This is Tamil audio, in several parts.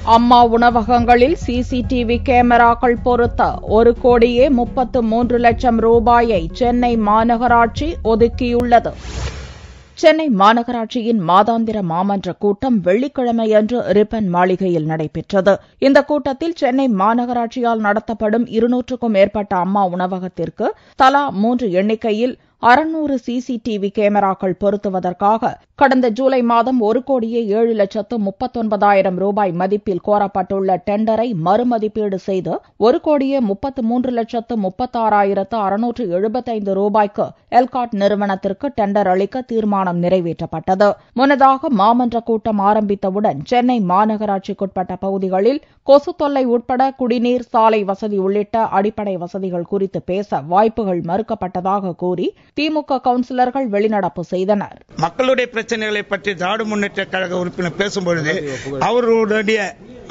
அம்மா உணவகங்களில் சிசிடிவி கேமராக்கள் பொருத்த 1,33,00,000 ரூபாயை சென்னை மாநகராட்சி ஒதுக்கியுள்ளது. சென்னை மாநகராட்சியின் மாதாந்திர மாமன்ற கூட்டம் வெள்ளிக்கிழமையன்று ரிப்பன் மாளிகையில் நடைபெற்றது. இந்த கூட்டத்தில் சென்னை மாநகராட்சியால் நடத்தப்படும் 200க்கும் மேற்பட்ட அம்மா உணவகத்திற்கு தலா 3 எண்ணிக்கையில் 600 சிசிடிவி கேமராக்கள் பொருத்துவதற்காக கடந்த ஜூலை மாதம் 1,07,39,000 ரூபாய் மதிப்பில் கோரப்பட்டுள்ள டெண்டரை மறுமதிப்பீடு செய்து 1,33,36,675 ரூபாய்க்கு எல்காட் நிறுவனத்திற்கு டெண்டர் அளிக்க தீர்மானம் நிறைவேற்றப்பட்டது. முன்னதாக மாமன்ற கூட்டம் ஆரம்பித்தவுடன் சென்னை மாநகராட்சிக்குட்பட்ட பகுதிகளில் கொசு தொல்லை உட்பட குடிநீர், சாலை வசதி உள்ளிட்ட அடிப்படை வசதிகள் குறித்து பேச வாய்ப்புகள் மறுக்கப்பட்டதாக கூறி திமுக கவுன்சிலர்கள் வெளிநடப்பு செய்தனர். மக்களுடைய பிரச்சனைகளை பற்றி திராவிட முன்னேற்ற கழக உறுப்பினர் பேசும்பொழுது அவர்களுடைய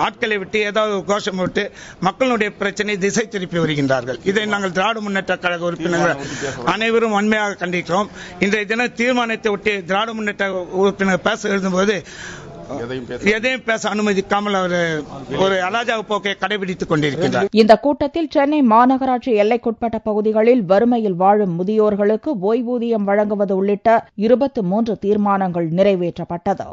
ஆட்களை விட்டு ஏதாவது கோஷம் விட்டு மக்களுடைய பிரச்சனை திசை திருப்பி வருகின்றார்கள். இதை நாங்கள் திராவிட முன்னேற்ற கழக உறுப்பினர்கள் அனைவரும் வன்மையாக கண்டிக்கிறோம். இன்றைய தின தீர்மானத்தை ஒட்டி திராவிட முன்னேற்ற உறுப்பினர் பேச எழுதும்போது எதையும் பேச அனுமதிக்காமல் அவர் ஒரு அலாஜாவு போக்கை கடைபிடித்துக் கொண்டிருக்கிறார். இந்த கூட்டத்தில் சென்னை மாநகராட்சி எல்லைக்குட்பட்ட பகுதிகளில் வறுமையில் வாழும் முதியோர்களுக்கு ஓய்வூதியம் வழங்குவது உள்ளிட்ட 23 தீர்மானங்கள் நிறைவேற்றப்பட்டது.